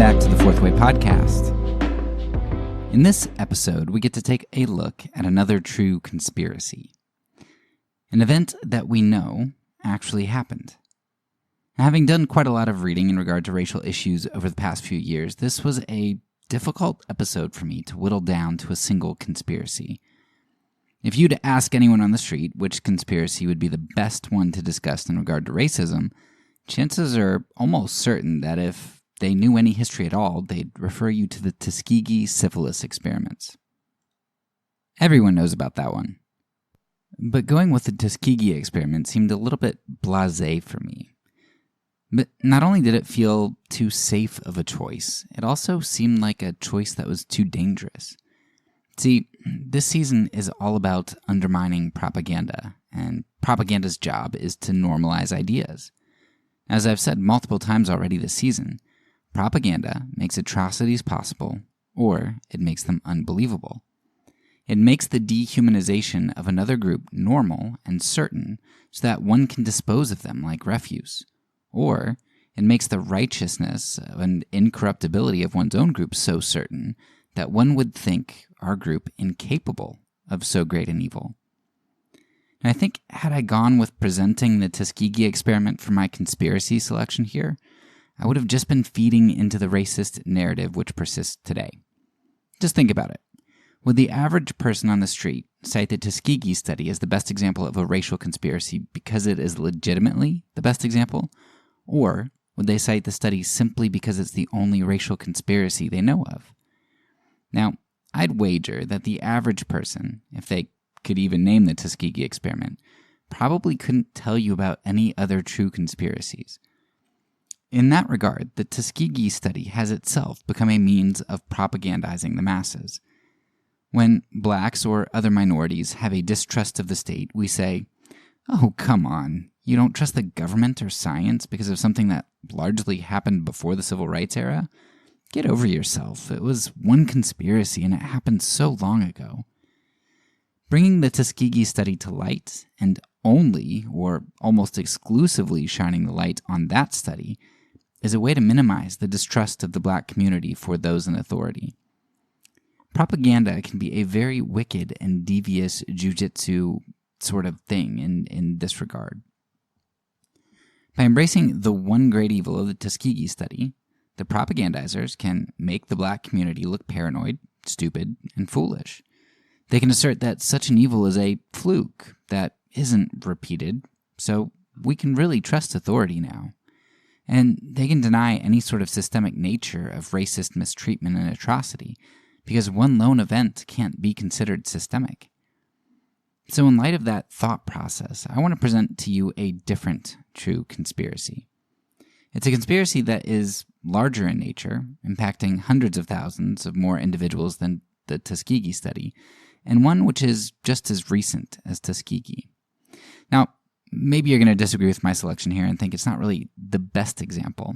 back to the Fourth Way Podcast. In this episode, we get to take a look at another true conspiracy. An event that we know actually happened. Having done quite a lot of reading in regard to racial issues over the past few years, this was a difficult episode for me to whittle down to a single conspiracy. If you'd ask anyone on the street which conspiracy would be the best one to discuss in regard to racism, chances are almost certain that if they knew any history at all, they'd refer you to the Tuskegee syphilis experiments. Everyone knows about that one. But going with the Tuskegee experiment seemed a little bit blasé for me. But not only did it feel too safe of a choice, it also seemed like a choice that was too dangerous. See, this season is all about undermining propaganda, and propaganda's job is to normalize ideas. As I've said multiple times already this season, propaganda makes atrocities possible, or it makes them unbelievable. It makes the dehumanization of another group normal and certain so that one can dispose of them like refuse. Or it makes the righteousness and incorruptibility of one's own group so certain that one would think our group incapable of so great an evil. And I think had I gone with presenting the Tuskegee experiment for my conspiracy selection here, I would have just been feeding into the racist narrative which persists today. Just think about it. Would the average person on the street cite the Tuskegee study as the best example of a racial conspiracy because it is legitimately the best example? Or would they cite the study simply because it's the only racial conspiracy they know of? Now, I'd wager that the average person, if they could even name the Tuskegee experiment, probably couldn't tell you about any other true conspiracies. In that regard, the Tuskegee study has itself become a means of propagandizing the masses. When blacks or other minorities have a distrust of the state, we say, "Oh, come on, you don't trust the government or science because of something that largely happened before the Civil Rights era? Get over yourself. It was one conspiracy and it happened so long ago." Bringing the Tuskegee study to light, and only or almost exclusively shining the light on that study, is a way to minimize the distrust of the black community for those in authority. Propaganda can be a very wicked and devious jujitsu sort of thing in this regard. By embracing the one great evil of the Tuskegee study, the propagandizers can make the black community look paranoid, stupid, and foolish. They can assert that such an evil is a fluke that isn't repeated, so we can really trust authority now. And they can deny any sort of systemic nature of racist mistreatment and atrocity, because one lone event can't be considered systemic. So in light of that thought process, I want to present to you a different true conspiracy. It's a conspiracy that is larger in nature, impacting hundreds of thousands of more individuals than the Tuskegee study, and one which is just as recent as Tuskegee. Now, maybe you're going to disagree with my selection here and think it's not really the best example,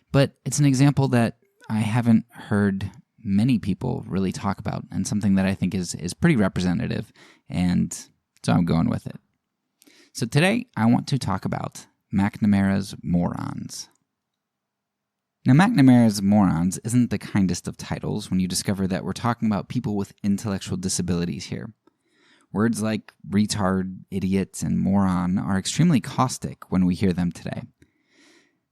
but it's an example that I haven't heard many people really talk about, and something that I think is pretty representative, and so I'm going with it. So today, I want to talk about McNamara's Morons. Now, McNamara's Morons isn't the kindest of titles when you discover that we're talking about people with intellectual disabilities here. Words like retard, idiot, and moron are extremely caustic when we hear them today.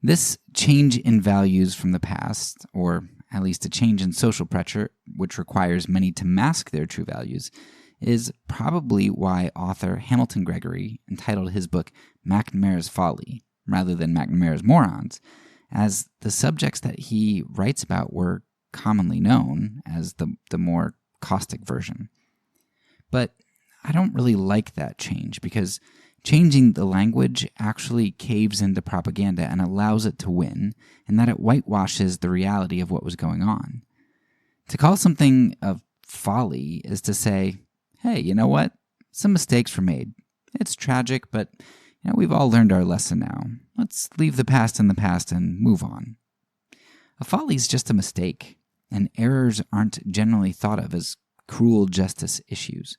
This change in values from the past, or at least a change in social pressure, which requires many to mask their true values, is probably why author Hamilton Gregory entitled his book McNamara's Folly, rather than McNamara's Morons, as the subjects that he writes about were commonly known as the more caustic version. But I don't really like that change, because changing the language actually caves into propaganda and allows it to win, and that it whitewashes the reality of what was going on. To call something a folly is to say, hey, you know what? Some mistakes were made. It's tragic, but we've all learned our lesson now. Let's leave the past in the past and move on. A folly is just a mistake, and errors aren't generally thought of as cruel justice issues.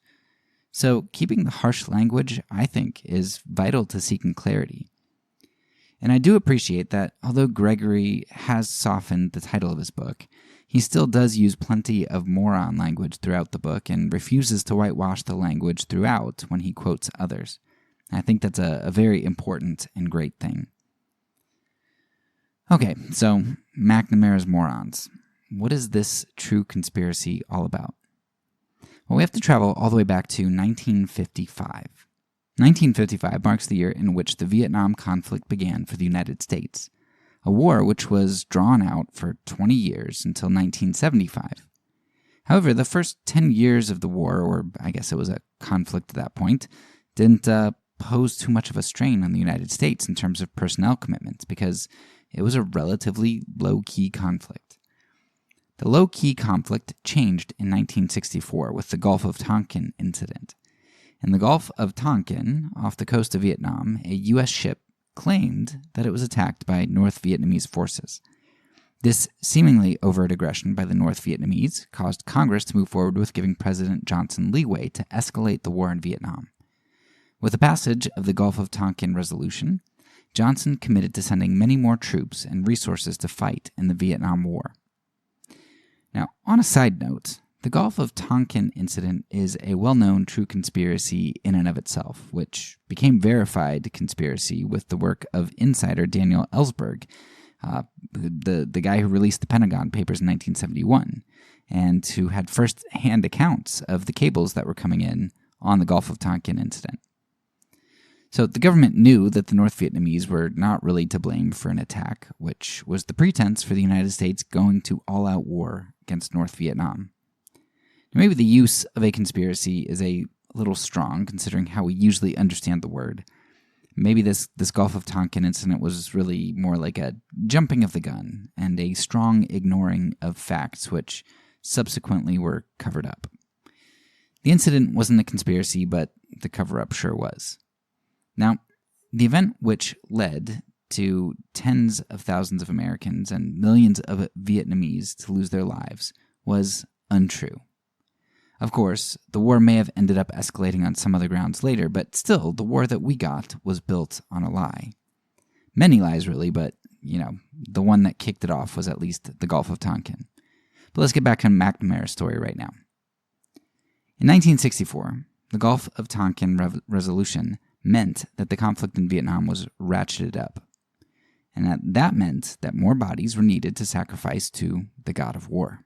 So keeping the harsh language, I think, is vital to seeking clarity. And I do appreciate that although Gregory has softened the title of his book, he still does use plenty of moron language throughout the book and refuses to whitewash the language throughout when he quotes others. I think that's a very important and great thing. Okay, so McNamara's Morons. What is this true conspiracy all about? Well, we have to travel all the way back to 1955. 1955 marks the year in which the Vietnam conflict began for the United States, a war which was drawn out for 20 years until 1975. However, the first 10 years of the war, or I guess it was a conflict at that point, didn't pose too much of a strain on the United States in terms of personnel commitments because it was a relatively low-key conflict. The low-key conflict changed in 1964 with the Gulf of Tonkin incident. In the Gulf of Tonkin, off the coast of Vietnam, a U.S. ship claimed that it was attacked by North Vietnamese forces. This seemingly overt aggression by the North Vietnamese caused Congress to move forward with giving President Johnson leeway to escalate the war in Vietnam. With the passage of the Gulf of Tonkin resolution, Johnson committed to sending many more troops and resources to fight in the Vietnam War. Now, on a side note, the Gulf of Tonkin incident is a well-known true conspiracy in and of itself, which became verified conspiracy with the work of insider Daniel Ellsberg, the guy who released the Pentagon Papers in 1971, and who had first-hand accounts of the cables that were coming in on the Gulf of Tonkin incident. So the government knew that the North Vietnamese were not really to blame for an attack, which was the pretense for the United States going to all-out war against North Vietnam. Now, maybe the use of a conspiracy is a little strong, considering how we usually understand the word. Maybe this Gulf of Tonkin incident was really more like a jumping of the gun and a strong ignoring of facts which subsequently were covered up. The incident wasn't a conspiracy, but the cover-up sure was. Now, the event which led to tens of thousands of Americans and millions of Vietnamese to lose their lives was untrue. Of course, the war may have ended up escalating on some other grounds later, but still, the war that we got was built on a lie. Many lies, really, but, the one that kicked it off was at least the Gulf of Tonkin. But let's get back to McNamara's story right now. In 1964, the Gulf of Tonkin resolution meant that the conflict in Vietnam was ratcheted up, and that meant that more bodies were needed to sacrifice to the god of war.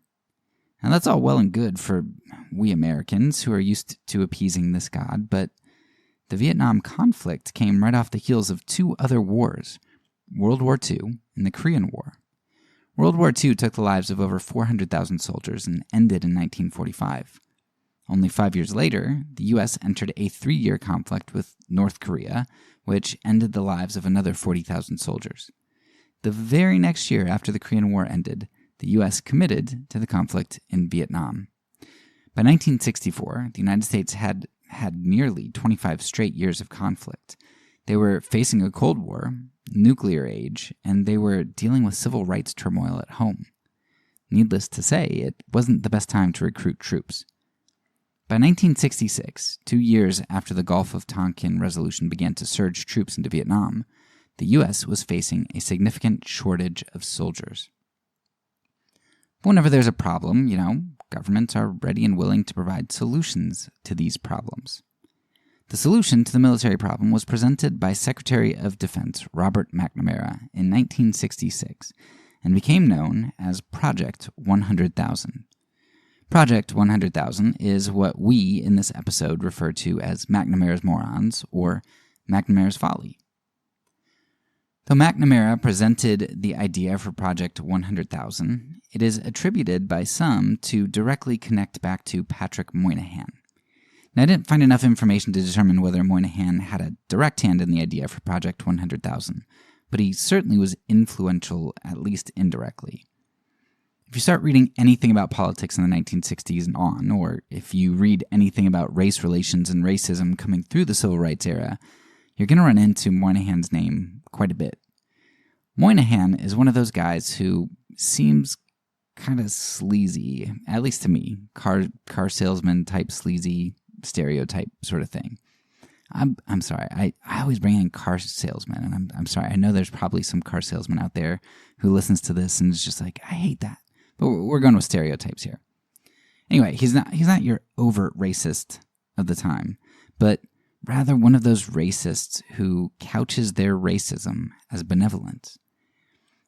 Now that's all well and good for we Americans who are used to appeasing this god, but the Vietnam conflict came right off the heels of two other wars, World War II and the Korean War. World War II took the lives of over 400,000 soldiers and ended in 1945. Only 5 years later, the U.S. entered a 3-year conflict with North Korea, which ended the lives of another 40,000 soldiers. The very next year after the Korean War ended, the U.S. committed to the conflict in Vietnam. By 1964, the United States had nearly 25 straight years of conflict. They were facing a Cold War, nuclear age, and they were dealing with civil rights turmoil at home. Needless to say, it wasn't the best time to recruit troops. By 1966, 2 years after the Gulf of Tonkin resolution began to surge troops into Vietnam, the U.S. was facing a significant shortage of soldiers. Whenever there's a problem, governments are ready and willing to provide solutions to these problems. The solution to the military problem was presented by Secretary of Defense Robert McNamara in 1966 and became known as Project 100,000. Project 100,000 is what we in this episode refer to as McNamara's Morons or McNamara's Folly. Though McNamara presented the idea for Project 100,000, it is attributed by some to directly connect back to Patrick Moynihan. Now, I didn't find enough information to determine whether Moynihan had a direct hand in the idea for Project 100,000, but he certainly was influential, at least indirectly. If you start reading anything about politics in the 1960s and on, or if you read anything about race relations and racism coming through the civil rights era, you're going to run into Moynihan's name quite a bit. Moynihan is one of those guys who seems kind of sleazy, at least to me, car salesman type sleazy stereotype sort of thing. I'm sorry. I always bring in car salesmen, and I'm sorry. I know there's probably some car salesman out there who listens to this and is just like, I hate that. But we're going with stereotypes here. Anyway, he's not your overt racist of the time, but rather one of those racists who couches their racism as benevolent.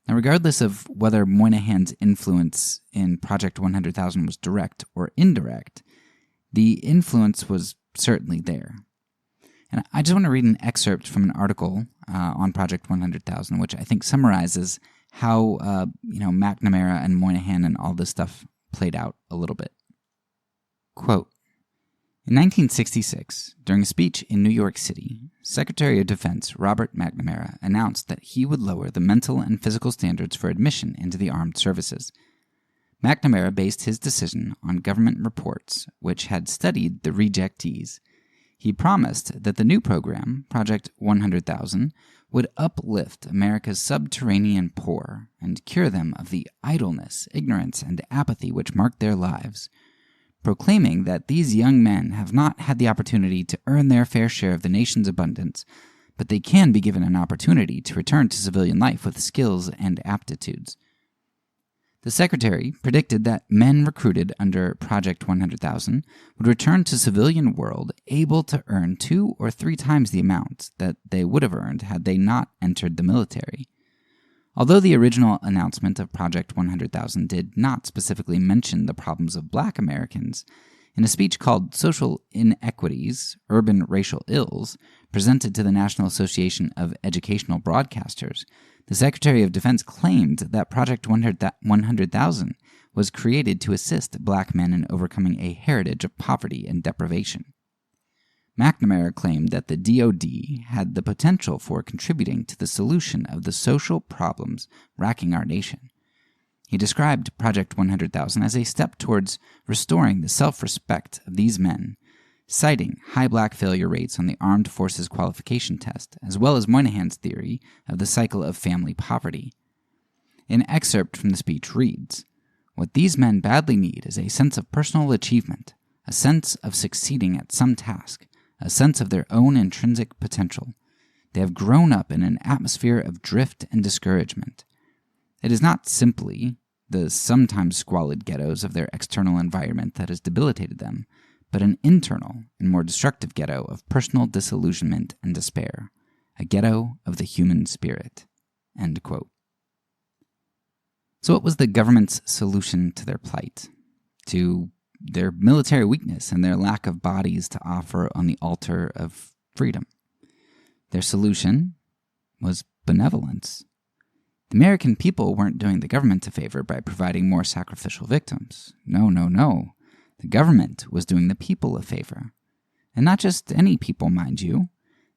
Now, regardless of whether Moynihan's influence in Project 100,000 was direct or indirect, the influence was certainly there. And I just want to read an excerpt from an article on Project 100,000, which I think summarizes how McNamara and Moynihan and all this stuff played out a little bit. Quote, in 1966, during a speech in New York City, Secretary of Defense Robert McNamara announced that he would lower the mental and physical standards for admission into the armed services. McNamara based his decision on government reports which had studied the rejectees. He promised that the new program, Project 100,000, would uplift America's subterranean poor and cure them of the idleness, ignorance, and apathy which marked their lives, proclaiming that these young men have not had the opportunity to earn their fair share of the nation's abundance, but they can be given an opportunity to return to civilian life with skills and aptitudes. The Secretary predicted that men recruited under Project 100,000 would return to civilian world able to earn 2 or 3 times the amount that they would have earned had they not entered the military. Although the original announcement of Project 100,000 did not specifically mention the problems of Black Americans, in a speech called Social Inequities, Urban Racial Ills, presented to the National Association of Educational Broadcasters, the Secretary of Defense claimed that Project 100,000 was created to assist Black men in overcoming a heritage of poverty and deprivation. McNamara claimed that the DoD had the potential for contributing to the solution of the social problems racking our nation. He described Project 100,000 as a step towards restoring the self-respect of these men, citing high Black failure rates on the Armed Forces Qualification Test, as well as Moynihan's theory of the cycle of family poverty. An excerpt from the speech reads, "What these men badly need is a sense of personal achievement, a sense of succeeding at some task, a sense of their own intrinsic potential. They have grown up in an atmosphere of drift and discouragement. It is not simply the sometimes squalid ghettos of their external environment that has debilitated them, but an internal and more destructive ghetto of personal disillusionment and despair, a ghetto of the human spirit." End quote. So what was the government's solution to their plight, to their military weakness and their lack of bodies to offer on the altar of freedom? Their solution was benevolence. The American people weren't doing the government a favor by providing more sacrificial victims. No. The government was doing the people a favor. And not just any people, mind you.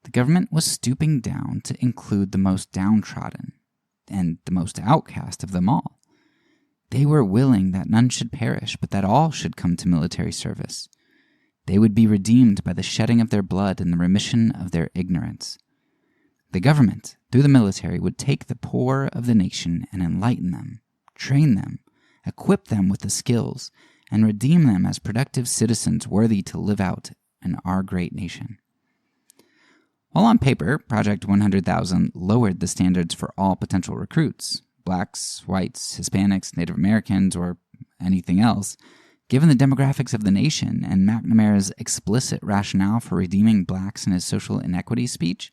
The government was stooping down to include the most downtrodden and the most outcast of them all. They were willing that none should perish, but that all should come to military service. They would be redeemed by the shedding of their blood and the remission of their ignorance. The government, through the military, would take the poor of the nation and enlighten them, train them, equip them with the skills, and redeem them as productive citizens worthy to live out in our great nation. While on paper, Project 100,000 lowered the standards for all potential recruits, Blacks, whites, Hispanics, Native Americans, or anything else, given the demographics of the nation and McNamara's explicit rationale for redeeming Blacks in his social inequity speech,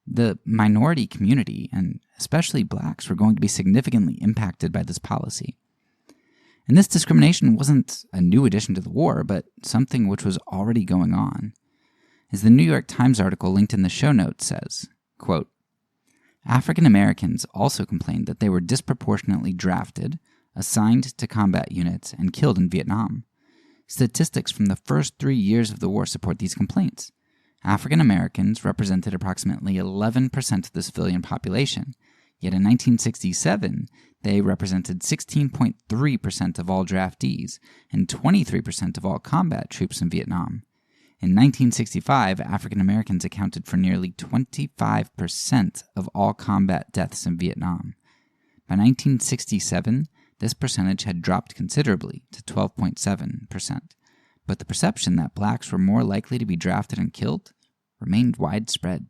the minority community, and especially Blacks, were going to be significantly impacted by this policy. And this discrimination wasn't a new addition to the war, but something which was already going on. As the New York Times article linked in the show notes says, quote, African Americans also complained that they were disproportionately drafted, assigned to combat units, and killed in Vietnam. Statistics from the first 3 years of the war support these complaints. African Americans represented approximately 11% of the civilian population, yet in 1967, they represented 16.3% of all draftees and 23% of all combat troops in Vietnam. In 1965, African Americans accounted for nearly 25% of all combat deaths in Vietnam. By 1967, this percentage had dropped considerably to 12.7%, but the perception that Blacks were more likely to be drafted and killed remained widespread."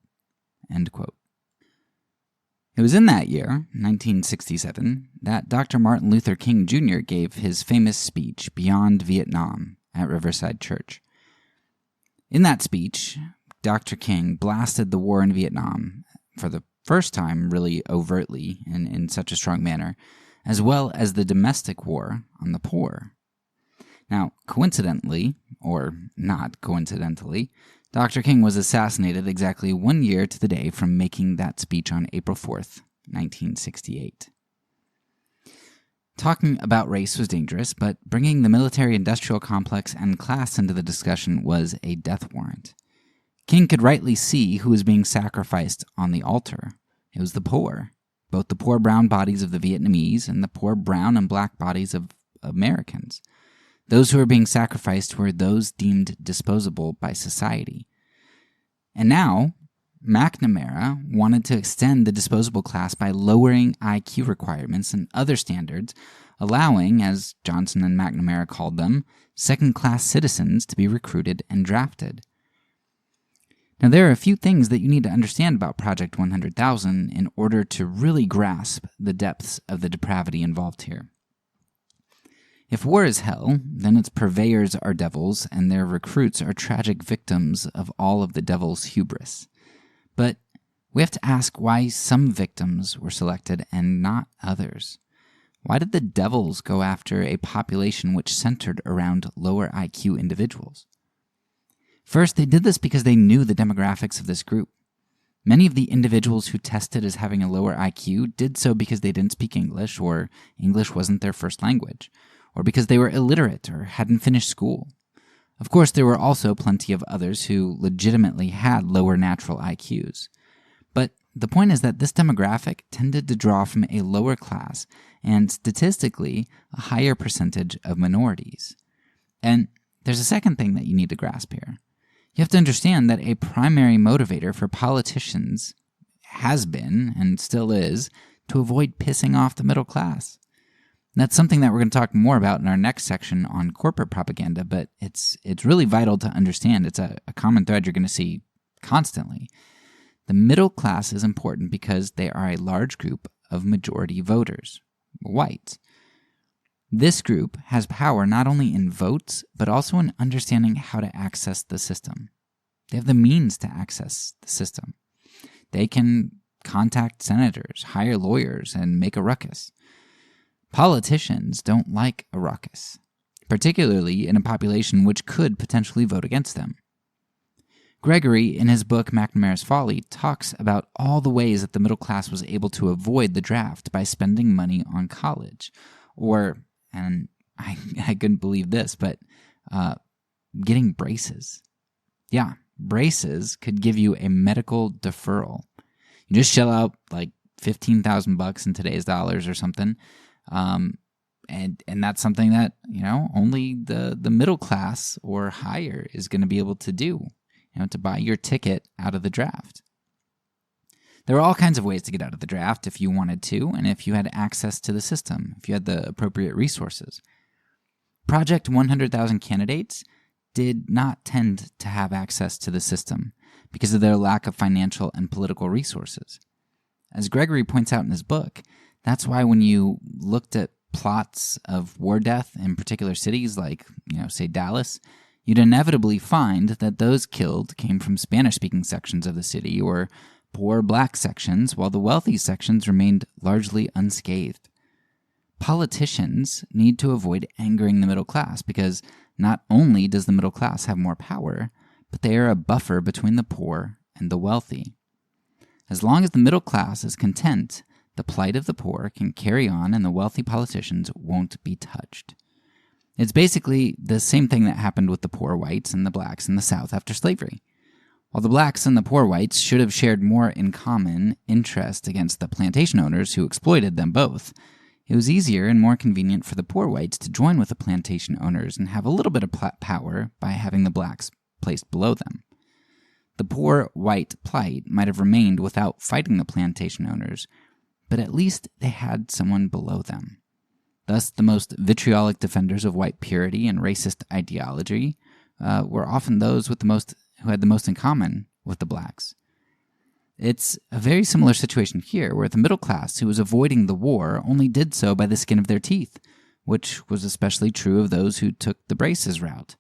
End quote. It was in that year, 1967, that Dr. Martin Luther King Jr. gave his famous speech, Beyond Vietnam, at Riverside Church. In that speech, Dr. King blasted the war in Vietnam for the first time really overtly and in such a strong manner, as well as the domestic war on the poor. Now, coincidentally, or not coincidentally, Dr. King was assassinated exactly 1 year to the day from making that speech on April 4th, 1968. Talking about race was dangerous, but bringing the military-industrial complex and class into the discussion was a death warrant. King could rightly see who was being sacrificed on the altar. It was the poor, both the poor brown bodies of the Vietnamese and the poor brown and black bodies of Americans. Those who were being sacrificed were those deemed disposable by society. And now, McNamara wanted to extend the disposable class by lowering IQ requirements and other standards, allowing, as Johnson and McNamara called them, second-class citizens to be recruited and drafted. Now, there are a few things that you need to understand about Project 100,000 in order to really grasp the depths of the depravity involved here. If war is hell, then its purveyors are devils, and their recruits are tragic victims of all of the devil's hubris. But we have to ask why some victims were selected and not others. Why did the devils go after a population which centered around lower IQ individuals? First, they did this because they knew the demographics of this group. Many of the individuals who tested as having a lower IQ did so because they didn't speak English, or English wasn't their first language, or because they were illiterate or hadn't finished school. Of course, there were also plenty of others who legitimately had lower natural IQs. But the point is that this demographic tended to draw from a lower class and, statistically, a higher percentage of minorities. And there's a second thing that you need to grasp here. You have to understand that a primary motivator for politicians has been, and still is, to avoid pissing off the middle class. That's something that we're going to talk more about in our next section on corporate propaganda, but it's really vital to understand. It's a common thread you're going to see constantly. The middle class is important because they are a large group of majority voters, whites. This group has power not only in votes, but also in understanding how to access the system. They have the means to access the system. They can contact senators, hire lawyers, and make a ruckus. Politicians don't like a ruckus, particularly in a population which could potentially vote against them. Gregory, in his book McNamara's Folly, talks about all the ways that the middle class was able to avoid the draft by spending money on college, or, and I couldn't believe this, but getting braces. Yeah, braces could give you a medical deferral. You just shell out like $15,000 in today's dollars or something. And that's something that, only the middle class or higher is going to be able to do, to buy your ticket out of the draft. There are all kinds of ways to get out of the draft if you wanted to, and if you had access to the system, if you had the appropriate resources. Project 100,000 candidates did not tend to have access to the system because of their lack of financial and political resources. As Gregory points out in his book, that's why when you looked at plots of war death in particular cities like, say Dallas, you'd inevitably find that those killed came from Spanish-speaking sections of the city or poor black sections, while the wealthy sections remained largely unscathed. Politicians need to avoid angering the middle class because not only does the middle class have more power, but they are a buffer between the poor and the wealthy. As long as the middle class is content, the plight of the poor can carry on and the wealthy politicians won't be touched. It's basically the same thing that happened with the poor whites and the blacks in the South after slavery. While the blacks and the poor whites should have shared more in common interest against the plantation owners who exploited them both, it was easier and more convenient for the poor whites to join with the plantation owners and have a little bit of power by having the blacks placed below them. The poor white plight might have remained without fighting the plantation owners, but at least they had someone below them. Thus, the most vitriolic defenders of white purity and racist ideology were often those with who had the most in common with the blacks. It's a very similar situation here, where the middle class who was avoiding the war only did so by the skin of their teeth, which was especially true of those who took the braces route.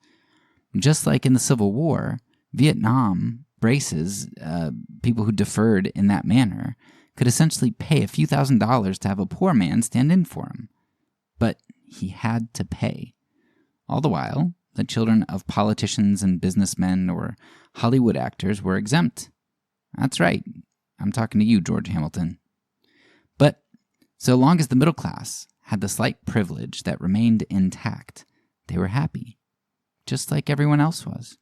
Just like in the Civil War, Vietnam braces, people who deferred in that manner, could essentially pay a few $1,000s to have a poor man stand in for him. But he had to pay. All the while, the children of politicians and businessmen or Hollywood actors were exempt. That's right. I'm talking to you, George Hamilton. But so long as the middle class had the slight privilege that remained intact, they were happy, just like everyone else was,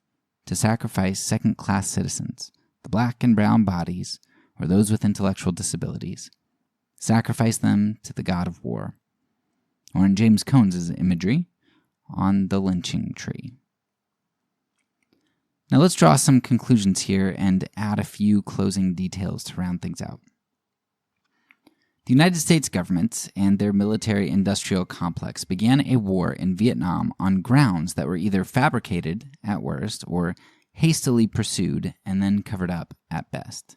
to sacrifice second-class citizens, the black and brown bodies, or those with intellectual disabilities, sacrifice them to the god of war, or in James Cone's imagery, on the lynching tree. Now let's draw some conclusions here and add a few closing details to round things out. The United States government and their military-industrial complex began a war in Vietnam on grounds that were either fabricated, at worst, or hastily pursued and then covered up at best.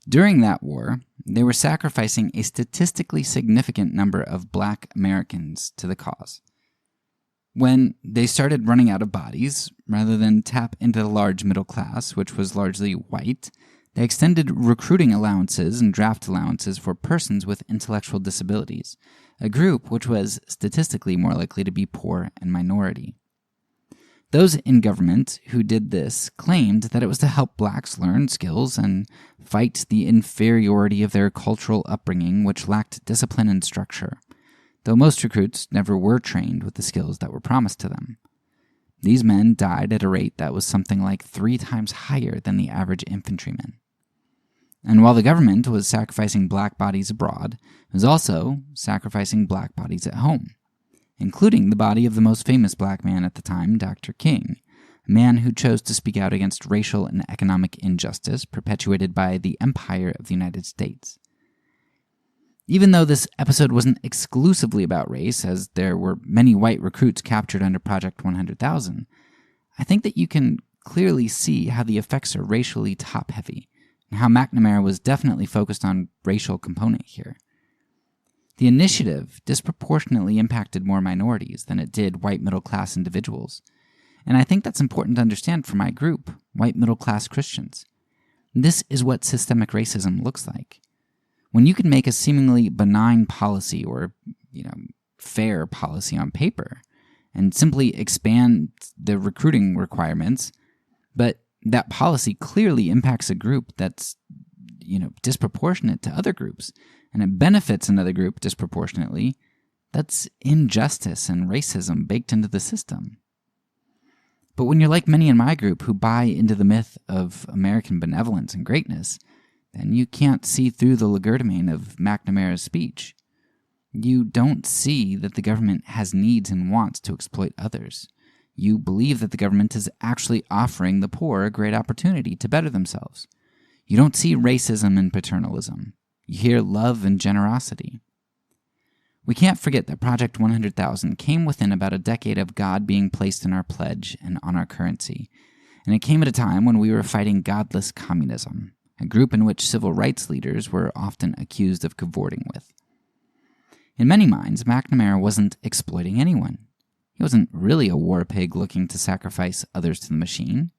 During that war, they were sacrificing a statistically significant number of black Americans to the cause. When they started running out of bodies, rather than tap into the large middle class, which was largely white, they extended recruiting allowances and draft allowances for persons with intellectual disabilities, a group which was statistically more likely to be poor and minority. Those in government who did this claimed that it was to help blacks learn skills and fight the inferiority of their cultural upbringing, which lacked discipline and structure, though most recruits never were trained with the skills that were promised to them. These men died at a rate that was something like 3 times higher than the average infantryman. And while the government was sacrificing black bodies abroad, it was also sacrificing black bodies at home, including the body of the most famous black man at the time, Dr. King, a man who chose to speak out against racial and economic injustice perpetuated by the Empire of the United States. Even though this episode wasn't exclusively about race, as there were many white recruits captured under Project 100,000, I think that you can clearly see how the effects are racially top-heavy, and how McNamara was definitely focused on racial component here. The initiative disproportionately impacted more minorities than it did white middle-class individuals, and I think that's important to understand for my group, white middle-class Christians. This is what systemic racism looks like. When you can make a seemingly benign policy or, fair policy on paper and simply expand the recruiting requirements, but that policy clearly impacts a group that's, disproportionate to other groups, and it benefits another group disproportionately, that's injustice and racism baked into the system. But when you're like many in my group who buy into the myth of American benevolence and greatness, then you can't see through the legerdemain of McNamara's speech. You don't see that the government has needs and wants to exploit others. You believe that the government is actually offering the poor a great opportunity to better themselves. You don't see racism and paternalism. You hear love and generosity. We can't forget that Project 100,000 came within about a decade of God being placed in our pledge and on our currency, and it came at a time when we were fighting godless communism, a group in which civil rights leaders were often accused of cavorting with. In many minds, McNamara wasn't exploiting anyone. He wasn't really a war pig looking to sacrifice others to the machine.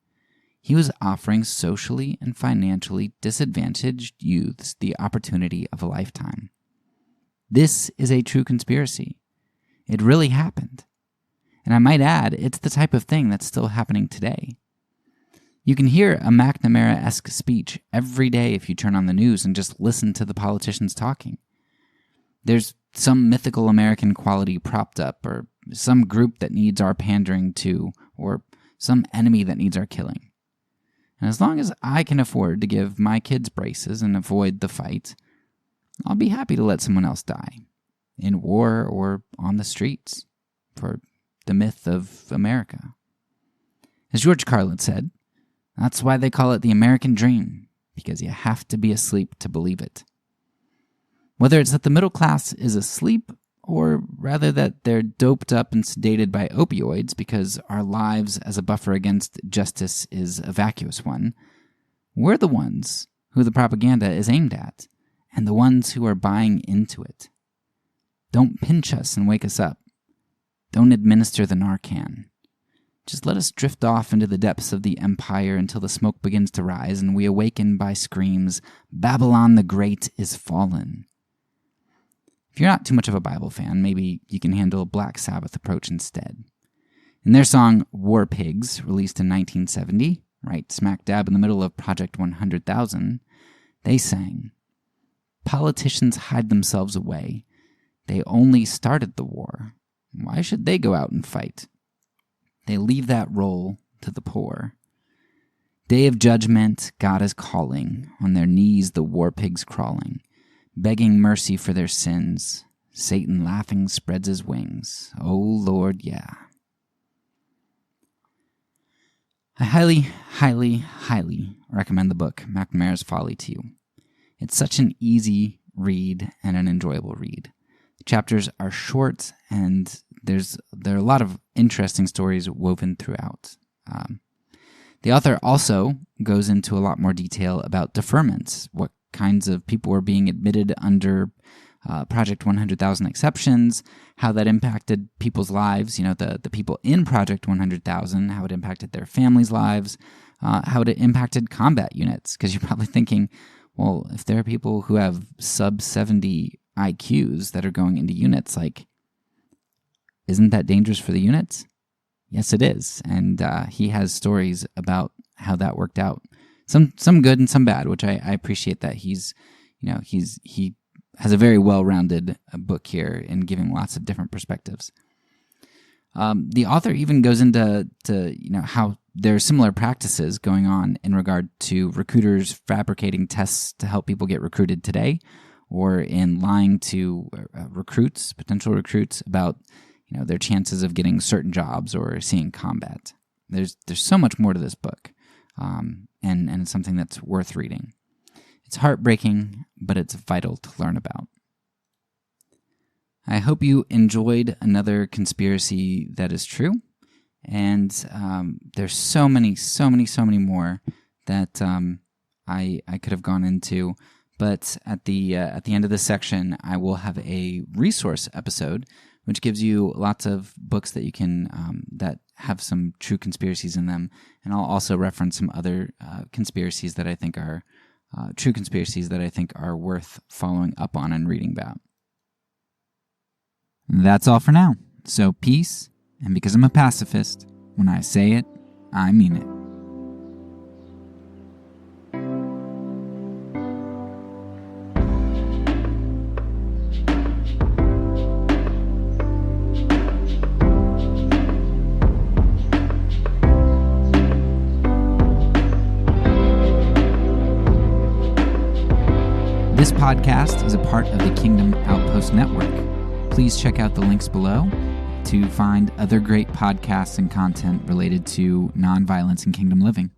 He was offering socially and financially disadvantaged youths the opportunity of a lifetime. This is a true conspiracy. It really happened. And I might add, it's the type of thing that's still happening today. You can hear a McNamara-esque speech every day if you turn on the news and just listen to the politicians talking. There's some mythical American quality propped up, or some group that needs our pandering to, or some enemy that needs our killing. And as long as I can afford to give my kids braces and avoid the fight, I'll be happy to let someone else die, in war or on the streets, for the myth of America. As George Carlin said, that's why they call it the American dream, because you have to be asleep to believe it. Whether it's that the middle class is asleep, or rather that they're doped up and sedated by opioids because our lives as a buffer against justice is a vacuous one, We're the ones who the propaganda is aimed at, and the ones who are buying into it. Don't pinch us and wake us up. Don't administer the Narcan. Just let us drift off into the depths of the empire until the smoke begins to rise and we awaken by screams, "Babylon the Great is fallen." If you're not too much of a Bible fan, maybe you can handle a Black Sabbath approach instead. In their song War Pigs, released in 1970, right smack dab in the middle of Project 100,000, they sang, "Politicians hide themselves away. They only started the war. Why should they go out and fight? They leave that role to the poor. Day of judgment, God is calling, on their knees the war pigs crawling, begging mercy for their sins. Satan laughing spreads his wings. Oh Lord, yeah." I highly, highly, highly recommend the book McNamara's Folly to you. It's such an easy read and an enjoyable read. The chapters are short and there are a lot of interesting stories woven throughout. The author also goes into a lot more detail about deferments, what kinds of people were being admitted under Project 100,000 exceptions, how that impacted people's lives, the people in Project 100,000, how it impacted their families' lives, how it impacted combat units. Because you're probably thinking, well, if there are people who have sub-70 IQs that are going into units, isn't that dangerous for the units? Yes, it is. And he has stories about how that worked out. Some good and some bad, which I appreciate that he has a very well-rounded book here in giving lots of different perspectives. The author even goes into how there are similar practices going on in regard to recruiters fabricating tests to help people get recruited today, or in lying to potential recruits about their chances of getting certain jobs or seeing combat. There's so much more to this book, and it's something that's worth reading. It's heartbreaking, but it's vital to learn about. I hope you enjoyed another conspiracy that is true, and there's so many more that I could have gone into. But at the end of this section, I will have a resource episode, which gives you lots of books that you can that have some true conspiracies in them, and I'll also reference some other conspiracies that I think are true conspiracies that I think are worth following up on and reading about. That's all for now. So peace, and because I'm a pacifist, when I say it, I mean it. This podcast is a part of the Kingdom Outpost Network. Please check out the links below to find other great podcasts and content related to nonviolence and kingdom living.